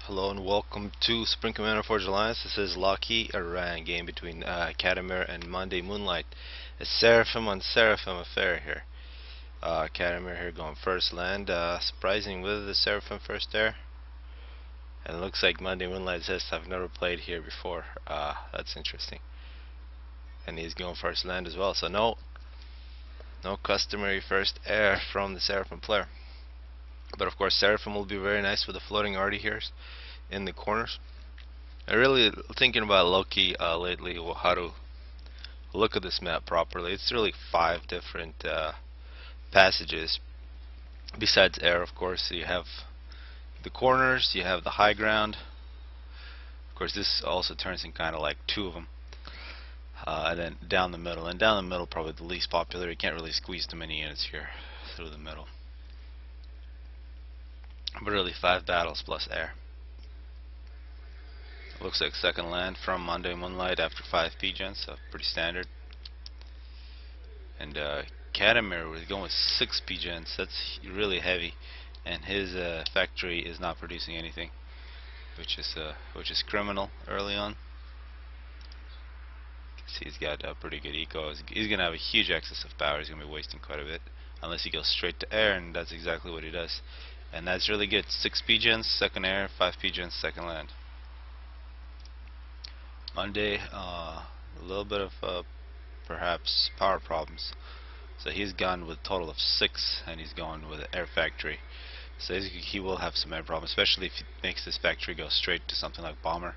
Hello and welcome to Spring Commander Forge Alliance. This is Loki, a random game between CadamR and Mondaymoonlight. It's Seraphim on Seraphim affair here. CadamR here going first land, surprising with the Seraphim first there. And it looks like Mondaymoonlight says I've never played here before. That's interesting. And he's going first land as well. So no customary first air from the Seraphim player. But of course Seraphim will be very nice with the floating arty here in the corners. I'm really thinking about Loki lately, how to look at this map properly. It's really 5 different passages besides air, of course. You have the corners, you have the high ground. Of course this also turns in kind of like 2 of them. And then down the middle, and down the middle probably the least popular. You can't really squeeze too many units here through the middle. But really 5 battles plus air. Looks like second land from Mondaymoonlight after 5 PGens, so pretty standard. And CadamR was going with 6 PGens. That's really heavy, and his factory is not producing anything, which is criminal early on. You can see he's got a pretty good eco. He's gonna have a huge excess of power. He's gonna be wasting quite a bit unless he goes straight to air, and that's exactly what he does. And that's really good. 6 PGens, second air, 5 PGens, second land. Monday, a little bit of perhaps power problems. So he's gone with a total of 6, and he's going with an air factory. So he will have some air problems, especially if he makes this factory go straight to something like bomber.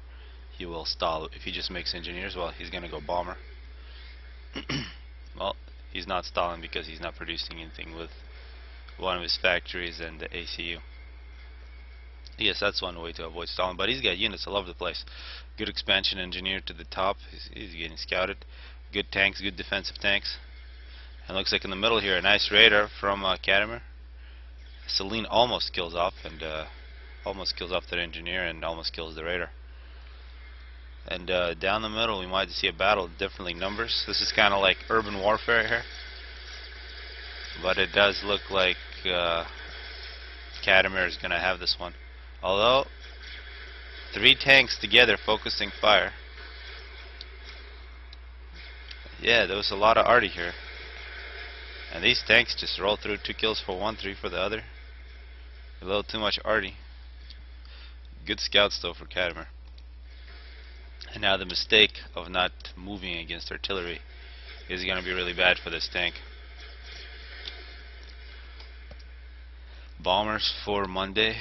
He will stall. If he just makes engineers, well, he's going to go bomber. Well, he's not stalling because he's not producing anything with one of his factories and the ACU. Yes, that's one way to avoid stalling, but he's got units all over the place. Good expansion engineer to the top. He's getting scouted. Good tanks, good defensive tanks. And looks like in the middle here, a nice raider from CadamR. Celine almost kills off, and almost kills off that engineer, and almost kills the raider. And down the middle, we might see a battle, definitely numbers. This is kind of like urban warfare here, but it does look like CadamR is going to have this one. Although 3 tanks together focusing fire. Yeah, there was a lot of arty here, and these tanks just roll through. 2 kills for one, 3 for the other. A little too much arty. Good scouts though for CadamR. And now the mistake of not moving against artillery is going to be really bad for this tank. Bombers for Monday.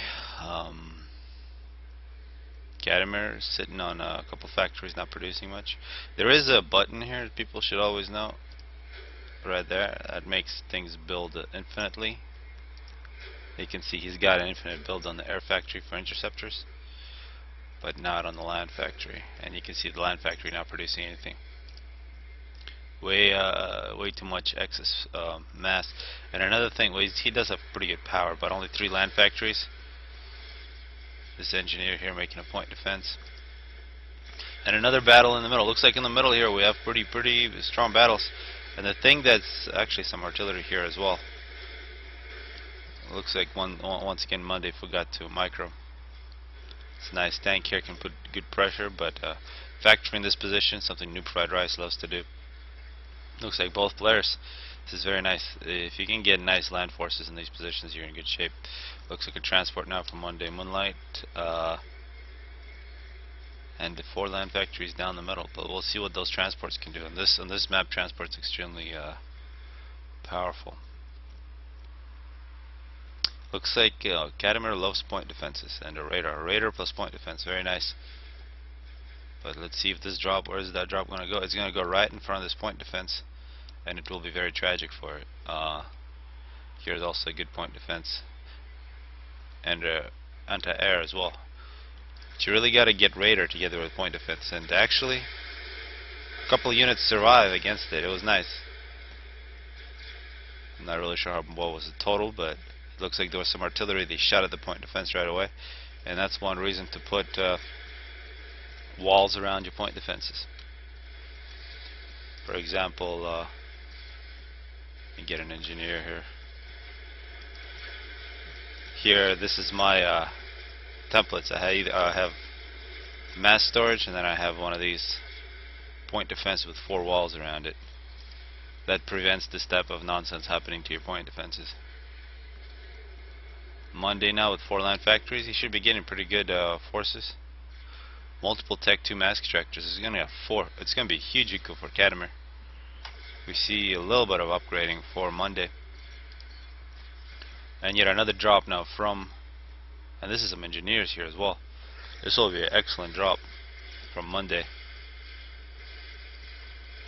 CadamR is sitting on a couple factories, not producing much. There is a button here that people should always know, right there, that makes things build infinitely. You can see he's got an infinite build on the air factory for interceptors, but not on the land factory. And you can see the land factory not producing anything. Way too much excess mass. And another thing, well, he does have pretty good power, but only 3 land factories. This engineer here making a point defense. And another battle in the middle. Looks like in the middle here we have pretty strong battles. And the thing that's actually some artillery here as well. Looks like once again Monday forgot to micro. It's a nice tank here, can put good pressure, but factory in this position, something Noob Fried Rice loves to do. Looks like both players. This is very nice. If you can get nice land forces in these positions, you're in good shape. Looks like a transport now from Mondaymoonlight, and the 4 land factories down the middle. But we'll see what those transports can do. On this map, transport's extremely powerful. Looks like CadamR loves point defenses, and a raider plus point defense, very nice. But let's see if this drop, where is that drop going to go? It's going to go right in front of this point defense, and it will be very tragic for it. Here's also a good point defense, and anti-air as well. But you really got to get raider together with point defense, and actually a couple of units survive against it. It was nice. I'm not really sure what was the total, but it looks like there was some artillery. They shot at the point defense right away, and that's one reason to put walls around your point defenses. For example, you get an engineer here. Here, this is my templates. I have mass storage, and then I have one of these point defense with 4 walls around it. That prevents this type of nonsense happening to your point defenses. Monday now with 4 line factories, he should be getting pretty good forces. Multiple Tech 2 mass extractors. He's going to have 4. It's going to be a huge eco for CadamR. We see a little bit of upgrading for Monday. And yet another drop now from, and this is some engineers here as well. This will be an excellent drop from Monday.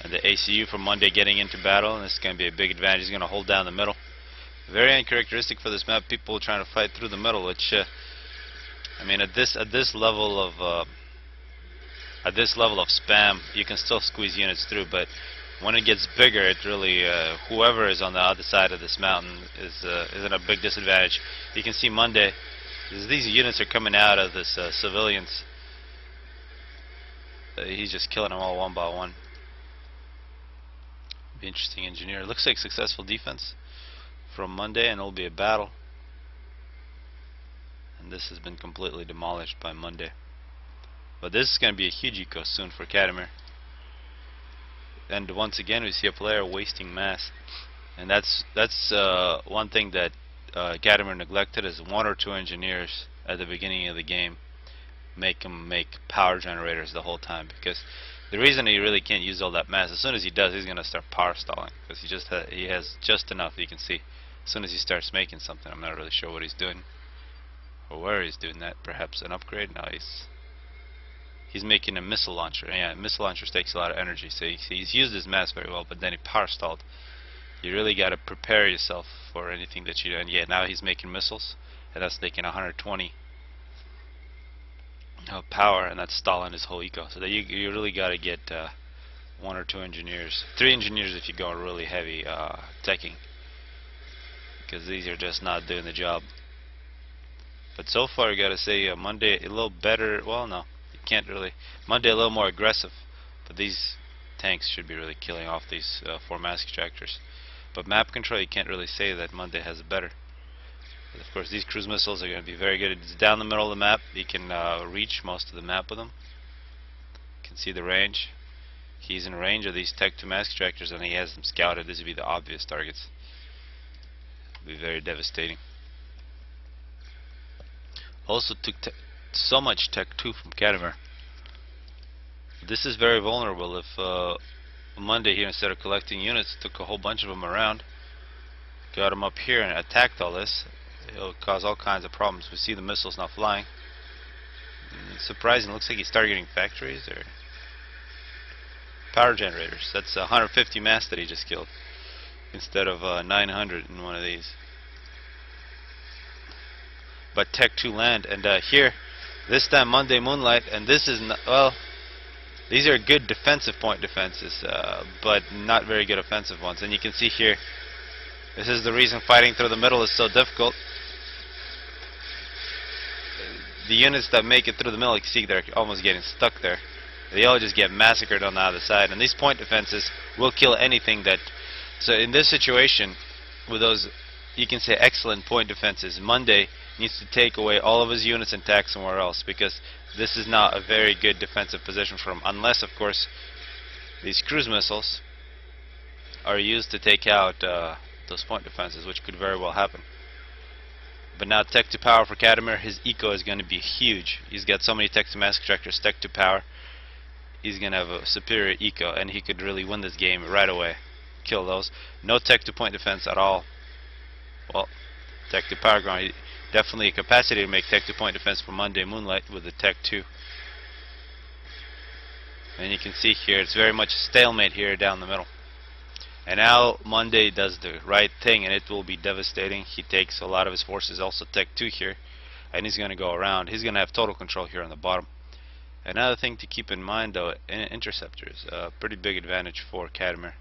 And the ACU from Monday getting into battle, and this is going to be a big advantage. He's going to hold down the middle. Very uncharacteristic for this map. People trying to fight through the middle, which I mean, at this level of spam, you can still squeeze units through. But when it gets bigger, it really whoever is on the other side of this mountain is in a big disadvantage. You can see Monday, these units are coming out of this civilians. He's just killing them all one by one. Be interesting engineer. Looks like successful defense from Monday, and it'll be a battle. And this has been completely demolished by Monday. But this is going to be a huge eco soon for CadamR. And once again, we see a player wasting mass, and that's one thing that CadamR neglected, is 1 or 2 engineers at the beginning of the game. Make him make power generators the whole time, because the reason he really can't use all that mass, as soon as he does, he's going to start power stalling, because he has just enough. You can see as soon as he starts making something. I'm not really sure what he's doing or where he's doing that. Perhaps an upgrade. No, he's making a missile launcher. Yeah, missile launchers takes a lot of energy, so he's used his mass very well, but then he power stalled. You really got to prepare yourself for anything that you do. And yeah, now he's making missiles, and that's taking 120 power, and that's stalling his whole eco. So that you really got to get 1 or 2 engineers, 3 engineers if you go really heavy teching, because these are just not doing the job. But so far, you got to say Monday a little better. Well, no, you can't really. Monday a little more aggressive, but these tanks should be really killing off these 4 mass extractors. But map control, you can't really say that Monday has better. But of course, these cruise missiles are going to be very good. It's down the middle of the map. You can reach most of the map with them. You can see the range. He's in range of these Tech 2 mass extractors, and he has them scouted. This would be the obvious targets. It would be very devastating. Also took so much Tech 2 from CadamR. This is very vulnerable. If Monday here, instead of collecting units, took a whole bunch of them around, got them up here and attacked all this, it'll cause all kinds of problems. We see the missiles not flying. Surprising. Looks like he's targeting factories or power generators. That's 150 mass that he just killed instead of 900 in one of these. But Tech 2 land, and here this time Mondaymoonlight, and this is not, well, these are good defensive point defenses, but not very good offensive ones. And you can see here, this is the reason fighting through the middle is so difficult. The units that make it through the middle, you can see they're almost getting stuck there. They all just get massacred on the other side, and these point defenses will kill anything that. So in this situation, with those, you can say excellent point defenses, Monday needs to take away all of his units and attack somewhere else, because this is not a very good defensive position for him, unless of course these cruise missiles are used to take out those point defenses, which could very well happen. But now Tech 2 power for CadamR, his eco is going to be huge. He's got so many Tech 2 mass extractors, Tech 2 power. He's going to have a superior eco, and he could really win this game right away. Kill those. No Tech 2 point defense at all. Well, Tech 2 power ground. Definitely a capacity to make Tech 2 point defense for Mondaymoonlight with the Tech 2. And you can see here, it's very much stalemate here down the middle. And now Monday does the right thing, and it will be devastating. He takes a lot of his forces, also Tech 2 here, and he's going to go around. He's going to have total control here on the bottom. Another thing to keep in mind, though, interceptors, pretty big advantage for CadamR.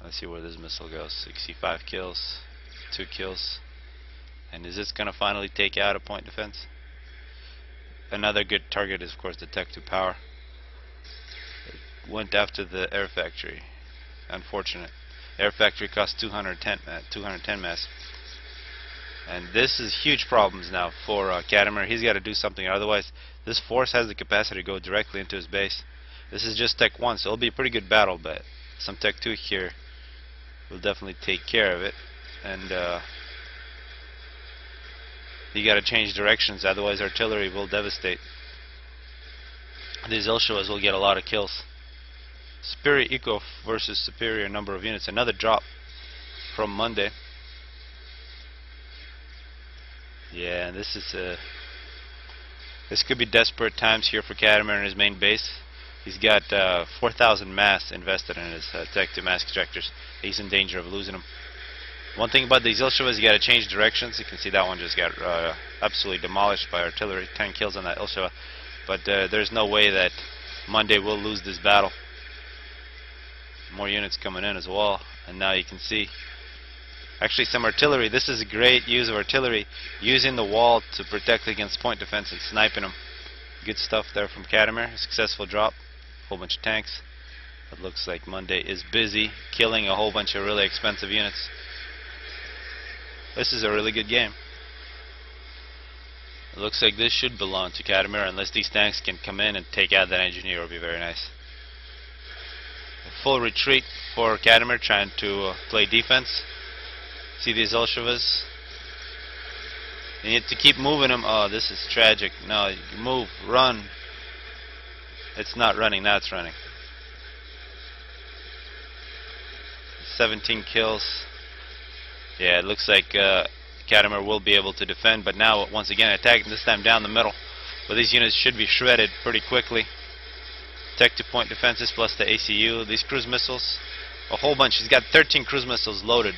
Let's see where this missile goes. 65 kills, 2 kills. And is this going to finally take out a point defense? Another good target is, of course, the Tech 2 power. It went after the air factory. Unfortunate. Air factory cost 210 mass. And this is huge problems now for CadamR. He's got to do something, otherwise this force has the capacity to go directly into his base. This is just Tech 1, so it'll be a pretty good battle, but some Tech 2 here will definitely take care of it. And you got to change directions, otherwise artillery will devastate. These Ilshavas will get a lot of kills. Superior eco versus superior number of units. Another drop from Monday. Yeah, this is this could be desperate times here for CadamR in his main base. He's got 4,000 mass invested in his Tech 2 mass ejectors. He's in danger of losing them. One thing about these Ilshavas, you got to change directions. You can see that one just got absolutely demolished by artillery. 10 kills on that Ilshava. But there's no way that Monday will lose this battle. More units coming in as well. And now you can see actually some artillery. This is a great use of artillery, using the wall to protect against point defense and sniping them. Good stuff there from CadamR. Successful drop. Whole bunch of tanks. It looks like Monday is busy killing a whole bunch of really expensive units. This is a really good game. It looks like this should belong to CadamR unless these tanks can come in and take out that engineer. It would be very nice. A full retreat for CadamR, trying to play defense. See these Ilshavas? You need to keep moving them. Oh, this is tragic. No, move, run. It's not running, now it's running. 17 kills. Yeah, it looks like CadamR will be able to defend, but now once again attacking, this time down the middle. But these units should be shredded pretty quickly. Tech 2 point defenses plus the ACU. These cruise missiles, a whole bunch. He's got 13 cruise missiles loaded.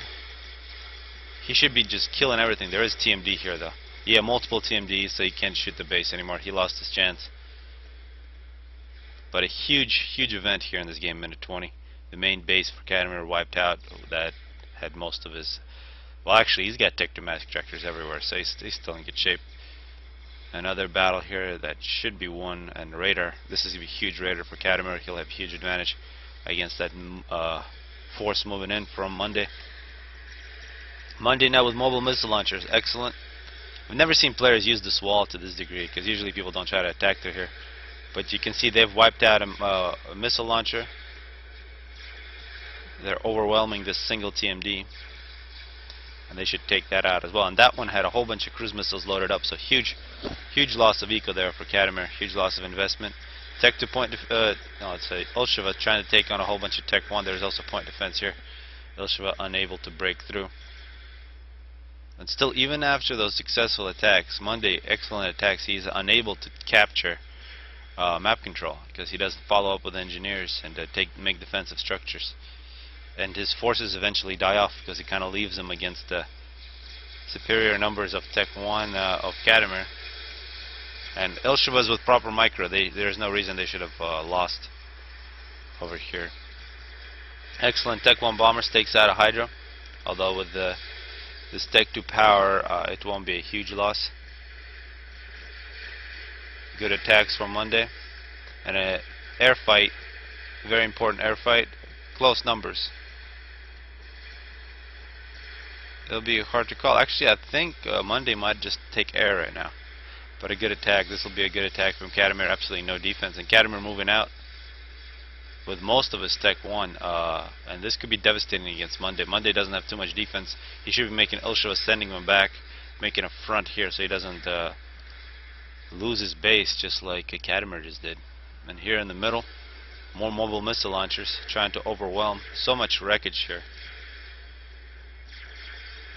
He should be just killing everything. There is TMD here though. Yeah, multiple TMDs, so he can't shoot the base anymore. He lost his chance. But a huge event here in this game, minute 20. The main base for CadamR wiped out. That had most of his... Well, actually, he's got Tech 2 mass ejectors everywhere, so he's still in good shape. Another battle here that should be won, and radar. This is going to be a huge radar for CadamR. He'll have a huge advantage against that force moving in from Monday. Monday now with mobile missile launchers. Excellent. I've never seen players use this wall to this degree, because usually people don't try to attack through here. But you can see they've wiped out a missile launcher. They're overwhelming this single TMD. And they should take that out as well. And that one had a whole bunch of cruise missiles loaded up, so huge loss of eco there for CadamR. Huge loss of investment. Tech 2 point no, it's a Ilshava trying to take on a whole bunch of Tech 1. There's also point defense here. Ilshava unable to break through. And still, even after those successful attacks, Monday, excellent attacks, he's unable to capture map control because he doesn't follow up with engineers and make defensive structures. And his forces eventually die off because he kind of leaves them against the superior numbers of Tech 1 of CadamR. And Ilshavas with proper micro, there's no reason they should have lost over here. Excellent Tech 1 bombers takes out a Hydra, although with this Tech 2 power it won't be a huge loss. Good attacks from Monday. And a air fight, very important air fight, close numbers. It'll be hard to call. Actually, I think Monday might just take air right now. But a good attack. This will be a good attack from CadamR. Absolutely no defense. And CadamR moving out with most of his Tech 1. And this could be devastating against Monday. Monday doesn't have too much defense. He should be making Ilshava, sending him back, making a front here so he doesn't lose his base just like CadamR just did. And here in the middle, more mobile missile launchers trying to overwhelm. So much wreckage here.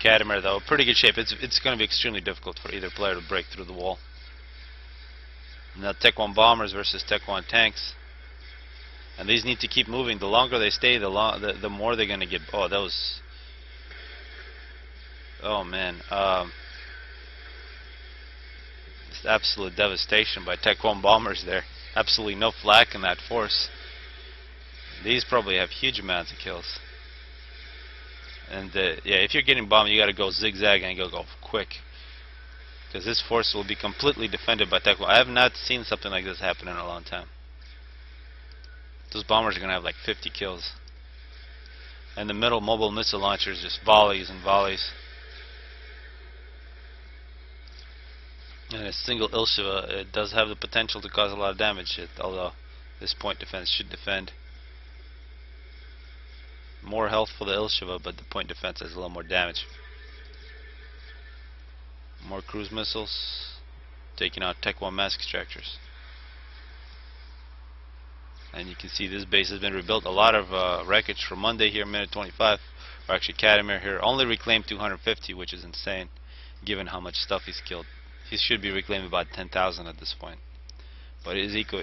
CadamR though, pretty good shape. It's going to be extremely difficult for either player to break through the wall. Now Tech 1 bombers versus Tech 1 tanks. And these need to keep moving. The longer they stay, the more they're going to get... Oh, that was... Oh man. Just absolute devastation by Tech 1 bombers there. Absolutely no flak in that force. These probably have huge amounts of kills. And yeah, if you're getting bombed, you got to go zigzag and go quick, because this force will be completely defended by Tech 1. I have not seen something like this happen in a long time. Those bombers are going to have like 50 kills. And the middle mobile missile launchers, just volleys and volleys. And a single Ilsheva, it does have the potential to cause a lot of damage, although this point defense should defend. More health for the Ilsheva, but the point defense has a little more damage. More cruise missiles, taking out Tech 1 mass extractors. And you can see this base has been rebuilt. A lot of wreckage from Monday here, minute 25. Or actually CadamR here only reclaimed 250, which is insane given how much stuff he's killed. He should be reclaiming about 10,000 at this point. But his eco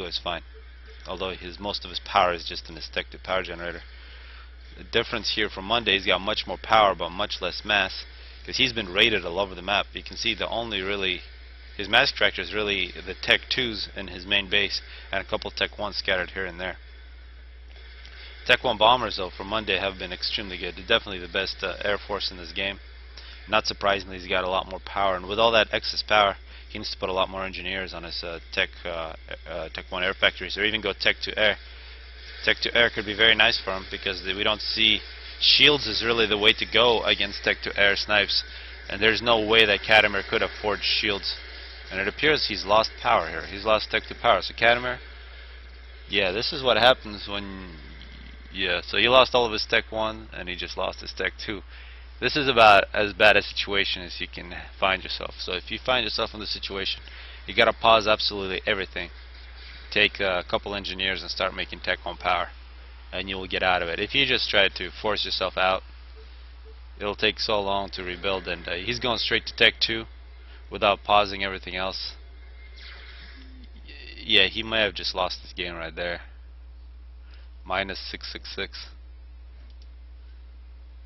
is fine. Although most of his power is just in his tech to power generator. The difference here from Monday, he's got much more power but much less mass, because he's been raided all over the map. You can see the only really his mass extractor is really the Tech 2s in his main base and a couple Tech 1s scattered here and there. Tech 1 bombers though for Monday have been extremely good. They're definitely the best air force in this game. Not surprisingly, he's got a lot more power, and with all that excess power he needs to put a lot more engineers on his Tech 1 air factories, or even go Tech 2 air. Tech 2 air could be very nice for him, because we don't see shields is really the way to go against Tech 2 air snipes, and there's no way that CadamR could have forged shields. And it appears he's lost power here. He's lost Tech 2 power. So CadamR, yeah, this is what happens when, yeah, so he lost all of his Tech 1 and he just lost his Tech 2. This is about as bad a situation as you can find yourself. So if you find yourself in this situation, you gotta pause absolutely everything. Take a couple engineers and start making Tech 1 power, and you will get out of it. If you just try to force yourself out, it'll take so long to rebuild. And he's going straight to Tech 2 without pausing everything else. Yeah, he may have just lost this game right there. Minus 666.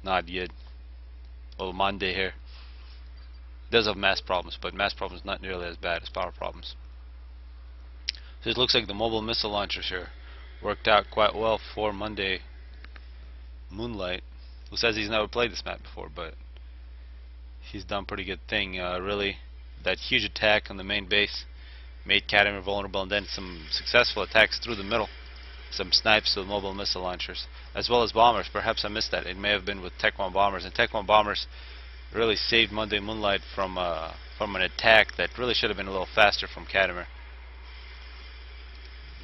Not good. Well, Monday here does have mass problems, but mass problems not nearly as bad as power problems. So it looks like the mobile missile launchers here worked out quite well for Monday Moonlight, who says he's never played this map before, but he's done pretty good thing. Really, that huge attack on the main base made CadamR vulnerable, and then some successful attacks through the middle, some snipes with mobile missile launchers, as well as bombers. Perhaps I missed that. It may have been with Tech 1 bombers, and Tech 1 bombers really saved Monday Moonlight from an attack that really should have been a little faster from CadamR.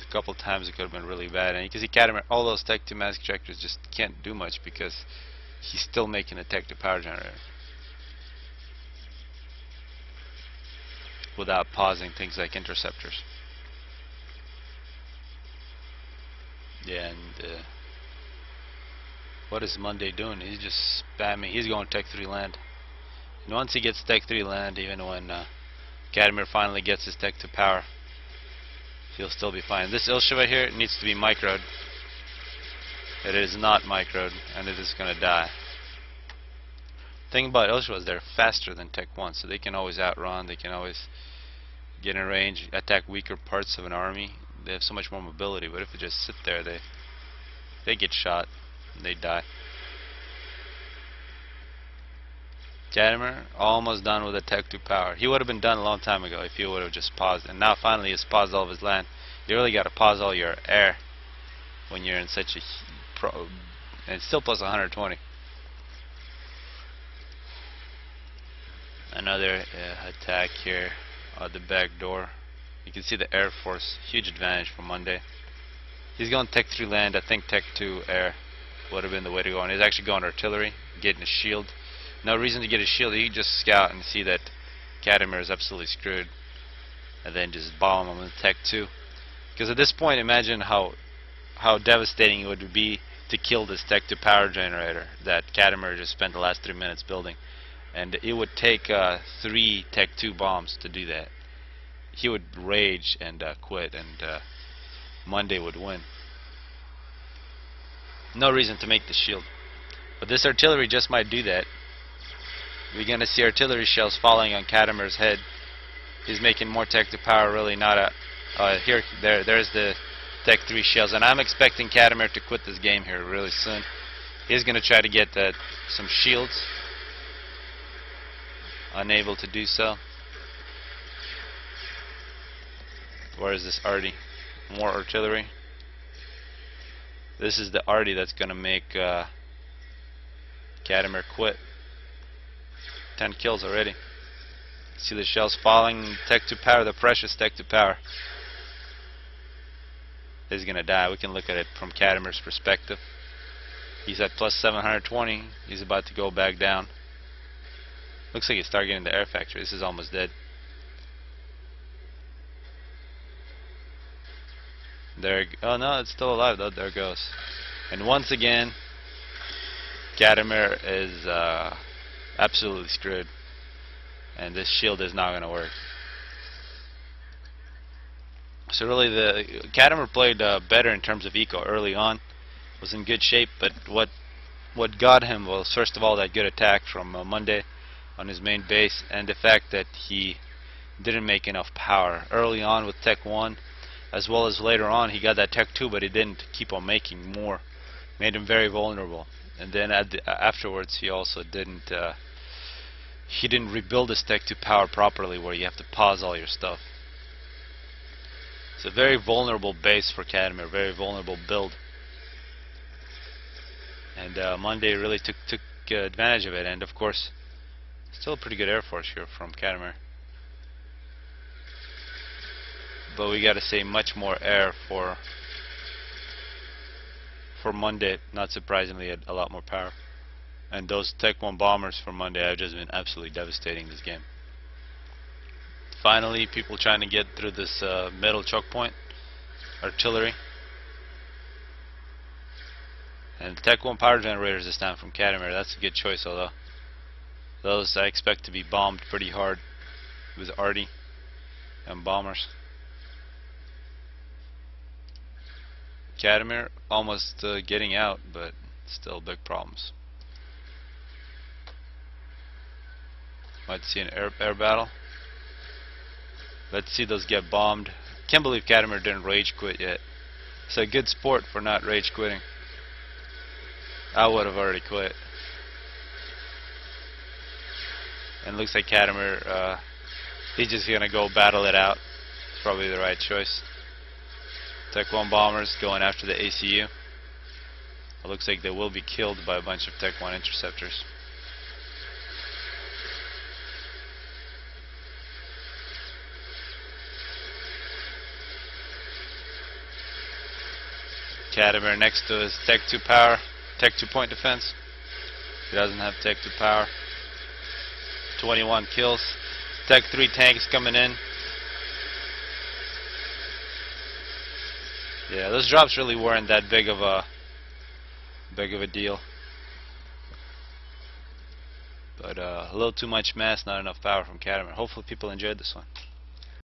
A couple times it could have been really bad, and you can see CadamR, all those Tech 2 mass extractors just can't do much because he's still making a Tech 2 power generator without pausing things like interceptors. Yeah, and what is Monday doing? He's just spamming. He's going Tech 3 land. And once he gets Tech 3 land, even when CadamR finally gets his Tech 2 power, he'll still be fine. This Ilsheva here needs to be microed. It is not microed, and it is going to die. The thing about Ilsheva is they're faster than Tech 1, so they can always outrun, they can always get in range, attack weaker parts of an army. They have so much more mobility, but if they just sit there, they get shot and they die. CadamR almost done with a Tech 2 power. He would have been done a long time ago if he would have just paused, and now finally he's paused all of his land. You really got to pause all your air when you're in such a and it's still plus 120. Another attack here at the back door. You can see the Air Force, huge advantage for Monday. He's going Tech 3 land. I think Tech 2 air would have been the way to go, and he's actually going artillery, getting a shield. No reason to get a shield. You can just scout and see that CadamR is absolutely screwed, and then just bomb him with Tech 2. Because at this point, imagine how devastating it would be to kill this Tech 2 power generator that CadamR just spent the last 3 minutes building. And it would take 3 Tech 2 bombs to do that. He would rage and quit, and Monday would win. No reason to make the shield. But this artillery just might do that. We're going to see artillery shells falling on CadamR's head. He's making more Tech 2 power, really not a... there's the Tech 3 shells, and I'm expecting CadamR to quit this game here really soon. He's going to try to get some shields. Unable to do so. Where is this arty? More artillery. This is the arty that's going to make CadamR quit. 10 kills already. See the shells falling. Tech to power, the precious tech to power is gonna die. We can look at it from CadamR's perspective. He's at plus 720. He's about to go back down. Looks like he's targeting the air factory. This is almost dead. Oh no, it's still alive though. There it goes. And once again, CadamR is absolutely screwed. And this shield is not going to work. So really, the CadamR played better in terms of eco early on. Was in good shape, but what got him was first of all that good attack from Monday on his main base, and the fact that he didn't make enough power early on with Tech 1, as well as later on he got that Tech 2, but he didn't keep on making more. Made him very vulnerable. And then afterwards he also didn't rebuild his Tech to power properly, where you have to pause all your stuff. It's a very vulnerable base for CadamR, very vulnerable build. And Monday really took advantage of it, and of course still a pretty good air force here from CadamR. But we gotta say much more air for Monday. Not surprisingly, a lot more power. And those Tech 1 bombers for Monday have just been absolutely devastating this game. Finally, people trying to get through this middle choke point. Artillery. And Tech 1 power generators this time from CadamR. That's a good choice, although those I expect to be bombed pretty hard with arty and bombers. CadamR almost getting out, but still big problems. Might see an air battle. Let's see those get bombed. Can't believe CadamR didn't rage quit yet. It's a good sport for not rage quitting. I would have already quit. And looks like CadamR, he's just gonna go battle it out. It's probably the right choice. Tech 1 bombers going after the ACU. It looks like they will be killed by a bunch of Tech 1 interceptors. CadamR next to his Tech 2 power, Tech 2 point defense. He doesn't have Tech 2 power. 21 kills. Tech 3 tanks coming in. Yeah, those drops really weren't that big of a deal. But a little too much mass, not enough power from CadamR. Hopefully people enjoyed this one.